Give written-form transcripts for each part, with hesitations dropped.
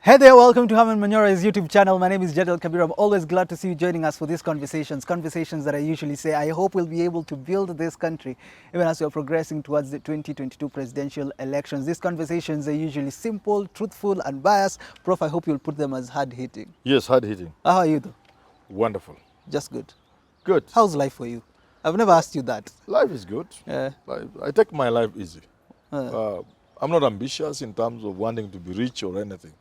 Hey there, welcome to Herman Manyora's YouTube channel. My name is Jadel Kabir. I'm always glad to see you joining us for these conversations that I usually say I hope we'll be able to build this country even as we're progressing towards the 2022 presidential elections. These conversations are usually simple, truthful, and biased. Prof, I hope you'll put them as hard-hitting. Yes, hard-hitting. How are you though? Wonderful. Just good. Good. How's life for you? I've never asked you that. Life is good. I take my life easy. I'm not ambitious in terms of wanting to be rich or anything.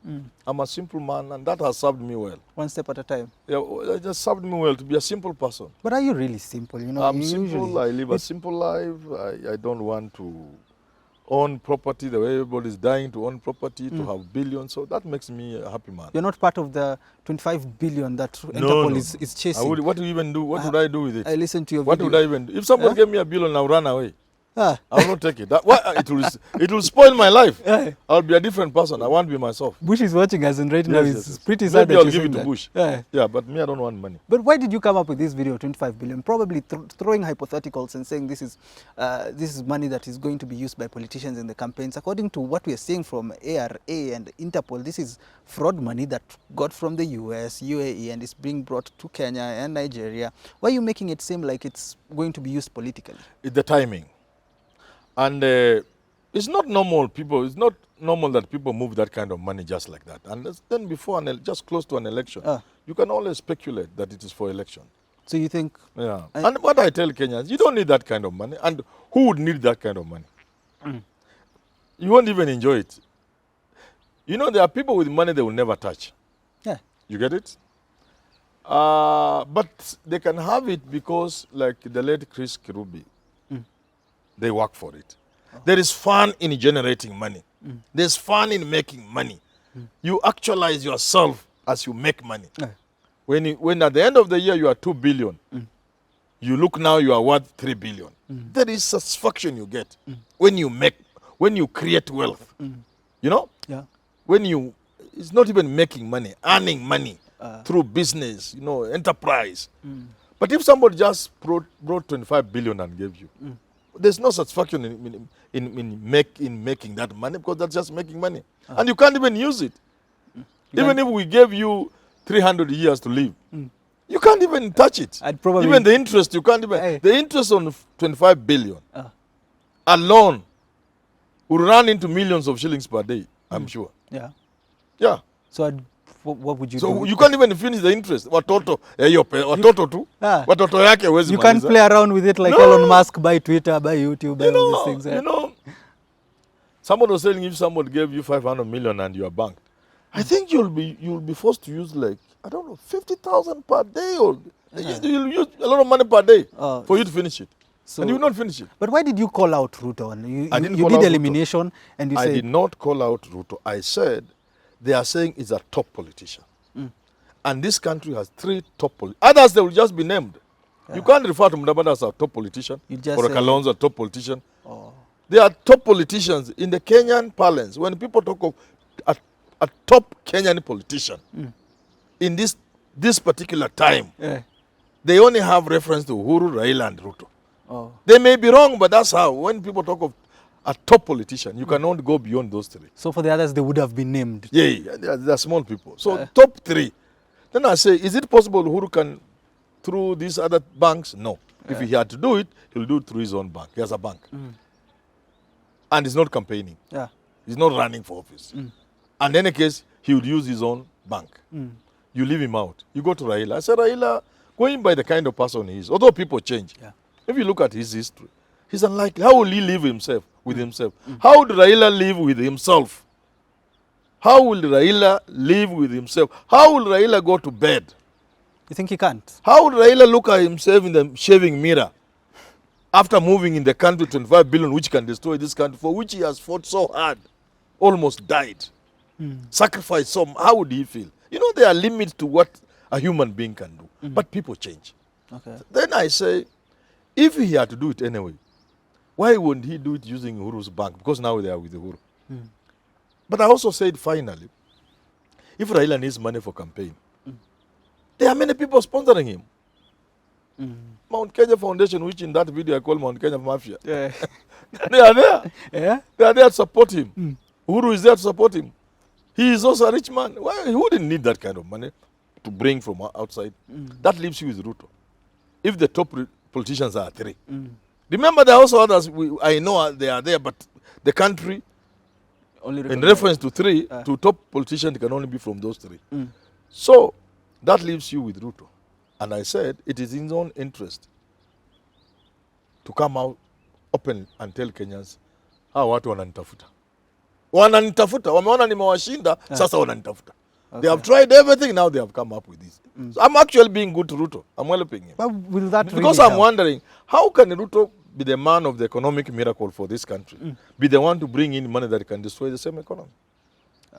I'm a simple man, and that has served me well. One step at a time. Yeah, it just served me well to be a simple person. But are you really simple? You know, I'm simple. I live a simple life. I don't want to own property the way everybody's dying to own property, to have billions. So that makes me a happy man. You're not part of the 25 billion that Interpol is chasing. What do you even do? What would I do with it? I listened to your video. What would I even do? If somebody gave me a billion, I'll run away. I will not take it. It will spoil my life. I'll be a different person. I want to be myself. Bush is watching us, and right now it's pretty sad. Maybe I'll give it to Bush. Yeah, but me, I don't want money. But why did you come up with this video, 25 billion? Probably throwing hypotheticals and saying this is money that is going to be used by politicians in the campaigns. According to what we are seeing from ARA and Interpol, this is fraud money that got from the US, UAE, and is being brought to Kenya and Nigeria. Why are you making it seem like it's going to be used politically? It's the timing. And it's not normal, it's not normal that people move that kind of money just like that. And then before, just close to an election, you can always speculate that it is for election. So you think? Yeah. And what I tell Kenyans, you don't need that kind of money. And who would need that kind of money? You won't even enjoy it. You know, there are people with money they will never touch. Yeah. You get it? But they can have it because, like the late Chris Kirubi, they work for it. There is fun in generating money. There's fun in making money. You actualize yourself as you make money. When at the end of the year you are 2 billion, you look now you are worth 3 billion. There is satisfaction you get when you create wealth. You know? Yeah. It's not even making money, earning money through business, enterprise. But if somebody just brought 25 billion and gave you, there's no satisfaction in making that money, because that's just making money. And you can't even use it. Even if we gave you 300 years to live, you can't even touch it. Even the interest, you can't even. The interest on 25 billion alone will run into millions of shillings per day, I'm sure. Yeah. Yeah. So what would you do? So you can't even finish the interest. Watoto too. Watoto yake huwezi. You can't play around with it like Elon Musk, buy Twitter, buy YouTube, buy all these things. You know, someone was saying if someone gave you 500 million and you are banked, I think you'll be forced to use, like, I don't know, 50,000 per day, or you'll use a lot of money per day for you to finish it. So, and you will not finish it. But why did you call out Ruto? You did elimination, and you said... I did not call out Ruto. I said they are saying he's a top politician. And this country has 3 top politicians. Others, they will just be named. You can't refer to Mudavadi as a top politician, or a Kalonzo a top politician. They are top politicians in the Kenyan parlance. When people talk of a top Kenyan politician in this particular time, they only have reference to Uhuru, Raila, and Ruto. They may be wrong, but that's how. When people talk of a top politician, you cannot go beyond those 3. So for the others, they would have been named. Yeah, they are small people. So top 3. Then I say, is it possible Uhuru can, through these other banks? No. If he had to do it, he'll do it through his own bank. He has a bank. And he's not campaigning. He's not running for office. And in any case, he would use his own bank. You leave him out. You go to Raila. I said, Raila, going by the kind of person he is, although people change, if you look at his history, he's unlikely. How will he live with himself? How would Raila live with himself? How will Raila live with himself? How will Raila go to bed? You think he can't? How would Raila look at himself in the shaving mirror after moving in the country 25 billion, which can destroy this country, for which he has fought so hard, almost died, sacrificed so much? How would he feel? You know, there are limits to what a human being can do. But people change. Then I say, if he had to do it anyway, why wouldn't he do it using Uhuru's bank? Because now they are with Uhuru. But I also said, finally, if Raila needs money for campaign, there are many people sponsoring him. Mount Kenya Foundation, which in that video I call Mount Kenya Mafia. They are there. They are there to support him. Uhuru is there to support him. He is also a rich man. Why? He wouldn't need that kind of money to bring from outside. That leaves you with Ruto. If the top politicians are 3. Remember, there are also others. I know they are there, but the country, Only in reference to 3, to top politicians, can only be from those 3. So that leaves you with Ruto. And I said it is in his own interest to come out open and tell Kenyans, hawa watu wananitafuta. Wananitafuta, wameona nimewashinda, sasa wananitafuta. They have tried everything, now they have come up with this. So I'm actually being good to Ruto. I'm helping him. But will that Because really I'm wondering, how can Ruto be the man of the economic miracle for this country? Be the one to bring in money that can destroy the same economy?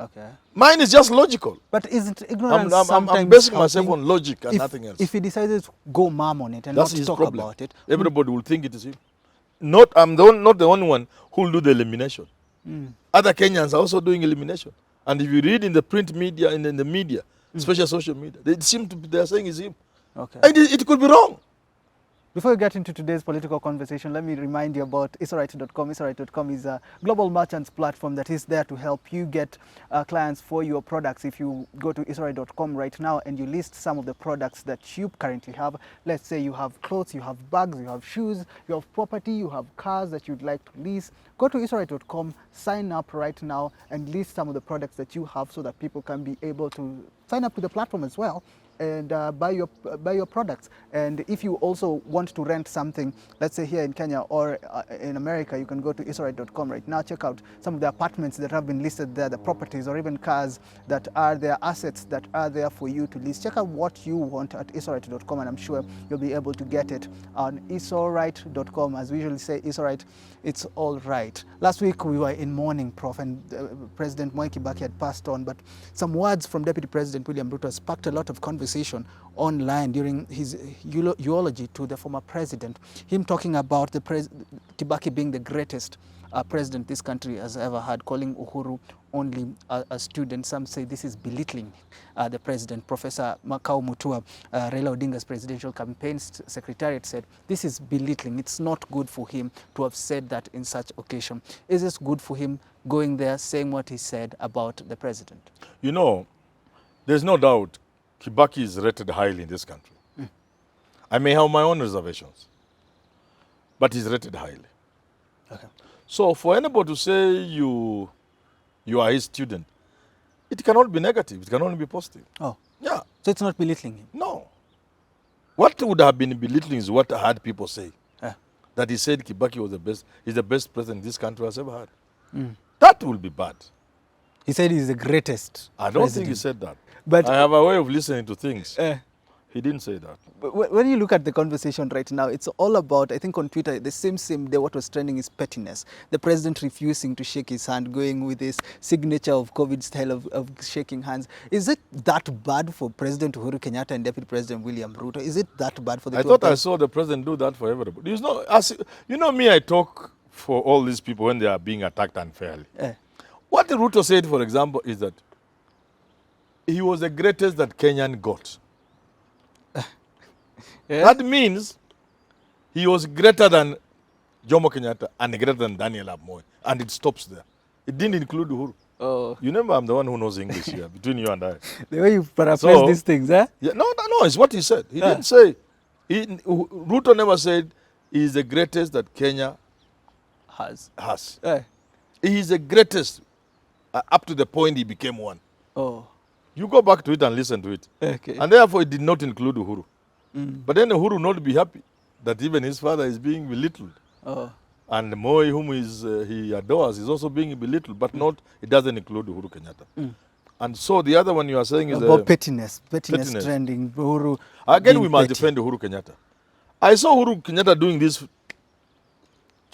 Okay. Mine is just logical. But isn't ignorance I'm sometimes basing myself helping? on logic and nothing else. If he decided to go mum on it and That's not his talk problem. about it, Everybody will think it is him. I'm not the only one who will do the elimination. Other Kenyans are also doing elimination. And if you read in the print media, in the media, especially social media, they are saying it's him. okay. And it could be wrong. Before we get into today's political conversation, let me remind you about isorite.com. Isorite.com is a global merchants platform that is there to help you get clients for your products. If you go to isorite.com right now and you list some of the products that you currently have, let's say you have clothes, you have bags, you have shoes, you have property, you have cars that you'd like to lease, go to isorite.com, sign up right now and list some of the products that you have so that people can be able to sign up to the platform as well and buy your products. And if you also want to rent something, let's say here in Kenya or in America, you can go to isorite.com right now, check out some of the apartments that have been listed there, the properties or even cars that are there, assets that are there for you to list. Check out what you want at isorite.com and I'm sure you'll be able to get it on isorite.com. As we usually say, Isorite, it's all right. Last week we were in mourning, Prof, and President Mwai Kibaki had passed on, but some words from Deputy President William Ruto sparked a lot of conversation online during his eulogy to the former president. Him talking about Kibaki being the greatest president this country has ever had, calling Uhuru only a student. Some say this is belittling the president. Professor Makau Mutua, Raila Odinga's presidential campaign secretariat, said this is belittling. It's not good for him to have said that in such occasion. Is this good for him going there saying what he said about the president? You know, there's no doubt Kibaki is rated highly in this country. I may have my own reservations, but he's rated highly. Okay. So for anybody to say you are his student, it cannot be negative. It can only be positive. Oh. Yeah. So it's not belittling him? No. What would have been belittling is what I heard people say. That he said Kibaki was the best president this country has ever had. That will be bad. He said he's the greatest I don't president. think he said that. But I have a way of listening to things. He didn't say that. But when you look at the conversation right now, it's all about, I think on Twitter, the same day what was trending is pettiness. The president refusing to shake his hand, going with this signature of COVID style of shaking hands. Is it that bad for President Uhuru Kenyatta and Deputy President William Ruto? Is it that bad for the I thought I saw the president do that for everybody. You know me, I talk for all these people when they are being attacked unfairly. What Ruto said, for example, is that he was the greatest that Kenyan got. That means he was greater than Jomo Kenyatta and greater than Daniel Amoy. And it stops there. It didn't include Uhuru. Oh. You remember I'm the one who knows English here, between you and I. The way you paraphrase these things, eh? Yeah, no, it's what he said. He didn't say. Ruto never said he is the greatest that Kenya has. He is the greatest up to the point he became one. Oh. You go back to it and listen to it. Okay. And therefore it did not include Uhuru. But then Uhuru not be happy that even his father is being belittled. Oh. And Moi, whom he adores, is also being belittled, but it doesn't include Uhuru Kenyatta. And so the other one you are saying is about pettiness trending. Uhuru again, we must defend Uhuru Kenyatta. I saw Uhuru Kenyatta doing this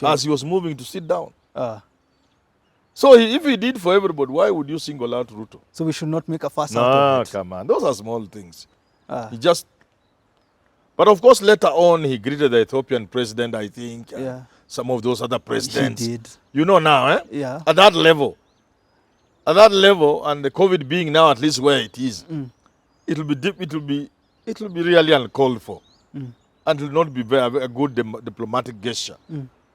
as he was moving to sit down. So if he did for everybody, why would you single out Ruto? So we should not make a fuss out of it. Come on. Those are small things. But of course, later on, he greeted the Ethiopian president, I think. Some of those other presidents. He did. You know now, eh? Yeah. At that level, and the COVID being now at least where it is, it will be really uncalled for. And it will not be a good diplomatic gesture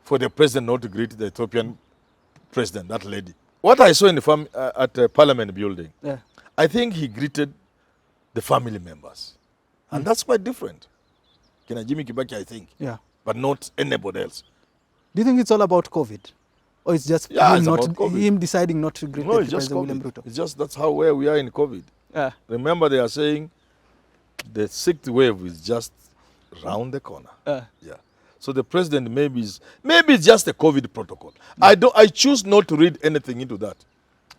for the president not to greet the Ethiopian president, that lady. what I saw in the at the Parliament building, Yeah. I think he greeted the family members. And that's quite different. Kina Jimmy Kibaki, I think. Yeah. But not anybody else. Do you think it's all about COVID? Or it's just Yeah, him, it's not, about COVID. him deciding not to greet No, the it's just President COVID. William Ruto? It's just that's how where we are in COVID. Yeah. Remember, they are saying the sixth wave is just round the corner. Yeah. So the president maybe it's just a COVID protocol. I choose not to read anything into that.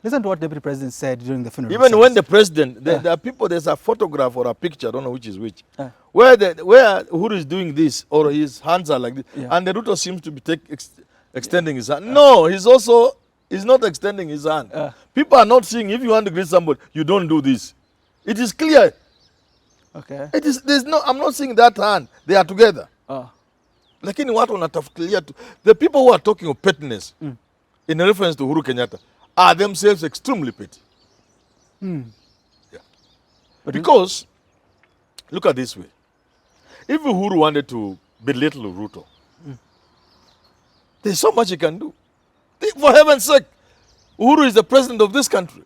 Listen to what Deputy President said during the funeral Even service. when the president, there are people, there's a photograph or a picture, I don't know which is which, Yeah. where Uhuru is doing this or his hands are like this, and the Ruto seems to be extending his hand. No, he's not extending his hand. People are not seeing if you want to greet somebody, you don't do this. It is clear. Okay. I'm not seeing that hand. They are together. Lakini watu wanatafutia tu. The people who are talking of pettiness in reference to Uhuru Kenyatta are themselves extremely petty. Yeah. Because, look at this way. If Uhuru wanted to belittle Ruto, there's so much he can do. For heaven's sake, Uhuru is the president of this country.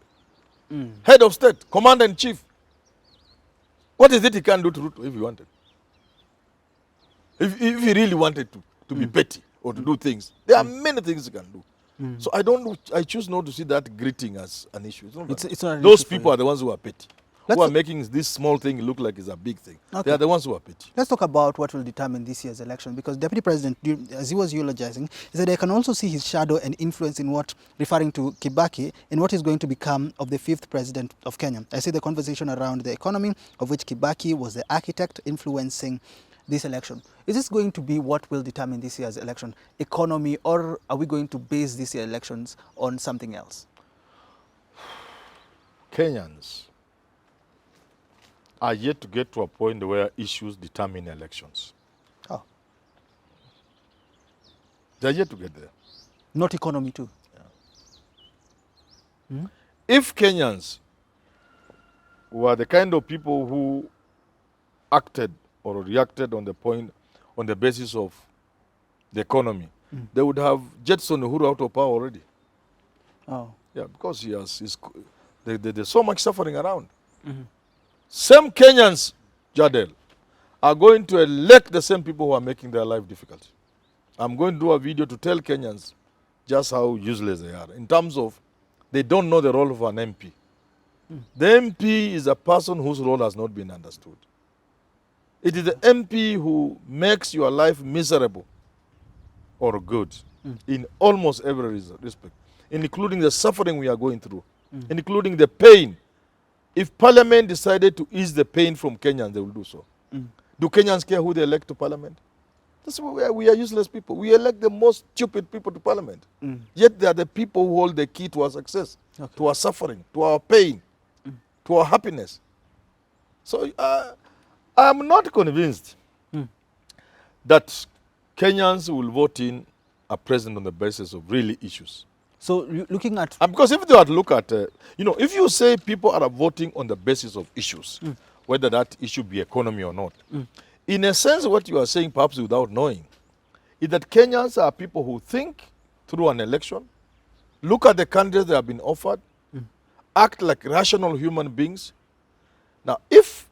Head of state, commander-in-chief. What is it he can do to Ruto if he wanted? If he really wanted to be petty or to do things, there are many things he can do. So I choose not to see that greeting as an issue. It's not an Those issue for people you. are the ones who are petty. Who are making this small thing look like it's a big thing. Okay. They are the ones who are petty. Let's talk about what will determine this year's election, because Deputy President, as he was eulogizing, he said I can also see his shadow and influence in what, referring to Kibaki, in what is going to become of the fifth president of Kenya. I see the conversation around the economy, of which Kibaki was the architect influencing this election. Is this going to be what will determine this year's election, economy, or are we going to base this year's elections on something else? Kenyans are yet to get to a point where issues determine elections. Oh. They're yet to get there. Not economy too? If Kenyans were the kind of people who acted or reacted on the basis of the economy, they would have jettisoned Uhuru out of power already. Oh. Yeah, because there's so much suffering around. Same Kenyans, Jadel, are going to elect the same people who are making their life difficult. I'm going to do a video to tell Kenyans just how useless they are in terms of they don't know the role of an MP. The MP is a person whose role has not been understood. It is the MP who makes your life miserable or good in almost every respect, including the suffering we are going through, including the pain. If Parliament decided to ease the pain from Kenyans, they will do so. Do Kenyans care who they elect to Parliament? That's why we are useless people. We elect the most stupid people to Parliament. Yet they are the people who hold the key to our success, to our suffering, to our pain, to our happiness. So I'm not convinced that Kenyans will vote in a president on the basis of really issues. So looking at... Because if they were to look at, if you say people are voting on the basis of issues, whether that issue be economy or not, in a sense what you are saying, perhaps without knowing, is that Kenyans are people who think through an election, look at the candidates they have been offered, act like rational human beings. Now, if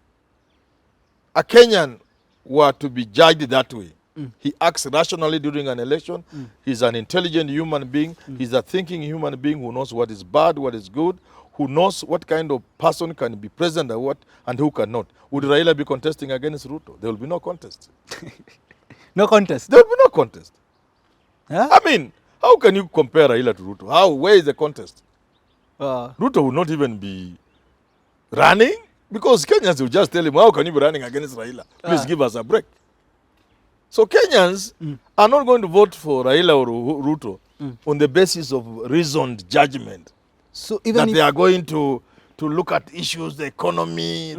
a Kenyan were to be judged that way, he acts rationally during an election, he's an intelligent human being, he's a thinking human being who knows what is bad, what is good, who knows what kind of person can be president and who cannot. Would Raila be contesting against Ruto? There will be no contest. No contest? There will be no contest. Huh? I mean, how can you compare Raila to Ruto? Where is the contest? Ruto will not even be running, because Kenyans will just tell him, how can you be running against Raila? Please give us a break. So Kenyans are not going to vote for Raila or Ruto on the basis of reasoned judgment. So even that they are going to look at issues, the economy.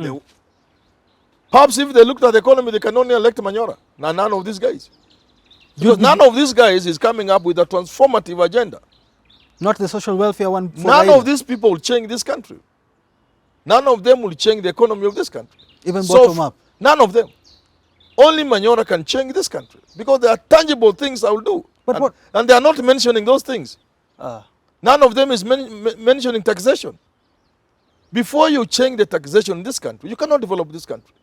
Perhaps if they looked at the economy, they can only elect Manyora. Now, none of these guys. Because none of these guys is coming up with a transformative agenda. Not the social welfare one for None Raila. of these people will change this country. None of them will change the economy of this country. Even bottom up? None of them. Only Manyora can change this country. Because there are tangible things I will do. But and they are not mentioning those things. None of them is mentioning taxation. Before you change the taxation in this country, you cannot develop this country.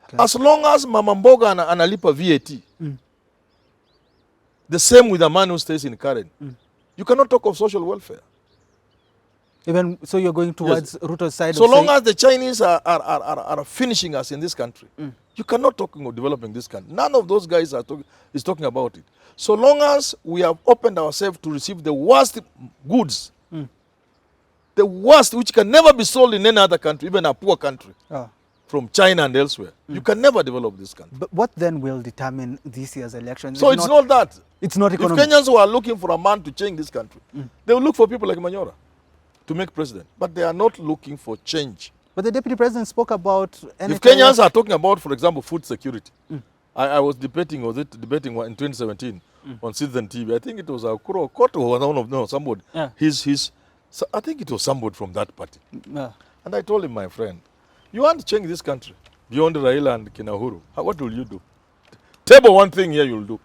Okay. As long as Mama Mboga analipa VAT, the same with a man who stays in Karen, you cannot talk of social welfare. Even so, you're going towards Ruto's side. So long as the Chinese are finishing us in this country, you cannot talk of developing this country. None of those guys is talking about it. So long as we have opened ourselves to receive the worst goods, the worst, which can never be sold in any other country, even a poor country, from China and elsewhere, you can never develop this country. But what then will determine this year's elections? So it's not that. It's not economic. If Kenyans who are looking for a man to change this country, they will look for people like Manyora to make president. But they are not looking for change. But the deputy president spoke about... If Kenyans are talking about, for example, food security, I was debating in 2017 on Citizen TV. I think it was Koto or one of no somebody. Yeah. So I think it was somebody from that party. Yeah. And I told him, my friend, you want to change this country beyond Raila and Kinahuru. What will you do? Table one thing here you'll do.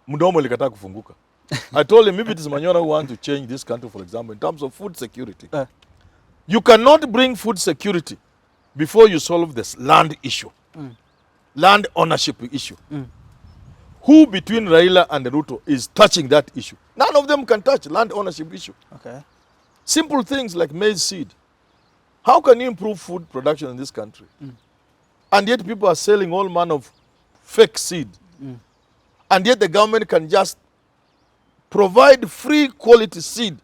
Mdomo likataka kufunguka. I told him, if it is Manyora who wants to change this country, for example, in terms of food security, you cannot bring food security before you solve this land issue, land ownership issue. Who between Raila and Ruto is touching that issue? None of them can touch land ownership issue. Okay. Simple things like maize seed. How can you improve food production in this country? And yet people are selling all manner of fake seed. And yet the government can just provide free quality seed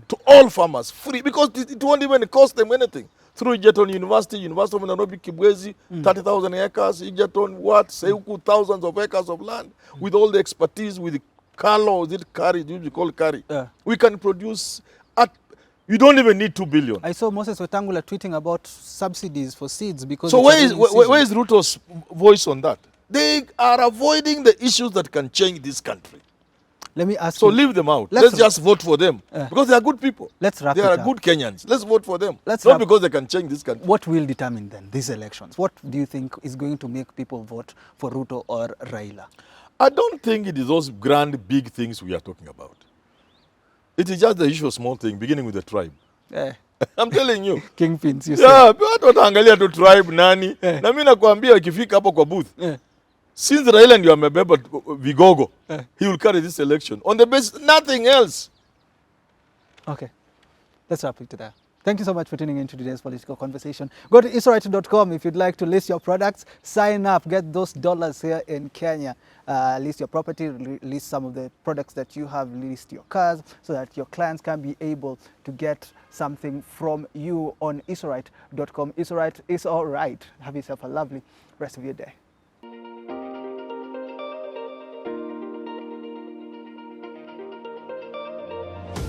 to all farmers, free, because it won't even cost them anything. Through Egerton University, University of Nairobi, Kibwezi, 30,000 acres, Egerton, Seuku, thousands of acres of land, with all the expertise, with the Carlo, is it curry, you call curry. We can produce, you don't even need 2 billion. I saw Moses Wetangula tweeting about subsidies for seeds because... So where is Ruto's voice on that? They are avoiding the issues that can change this country. Let me ask so you. leave them out. Let's just vote for them. Because they are good people. Let's wrap they it are up. good Kenyans. Let's vote for them. Not because they can change this country. What will determine then these elections? What do you think is going to make people vote for Ruto or Raila? I don't think it is those grand, big things we are talking about. It is just the usual small thing, beginning with the tribe. I'm telling you. Kingpins, you say. Watu wataangalia tu tribe nani. Na mimi nakwambia ukifika hapo kwa booth. Since Raila ndio amebeba vigogo, he will carry this election on the basis nothing else. Okay. Let's wrap it there. Thank you so much for tuning in to today's political conversation. Go to isorite.com if you'd like to list your products, sign up, get those dollars here in Kenya. List your property, list some of the products that you have, list your cars, so that your clients can be able to get something from you on isorite.com. Isorite is all right. Have yourself a lovely rest of your day.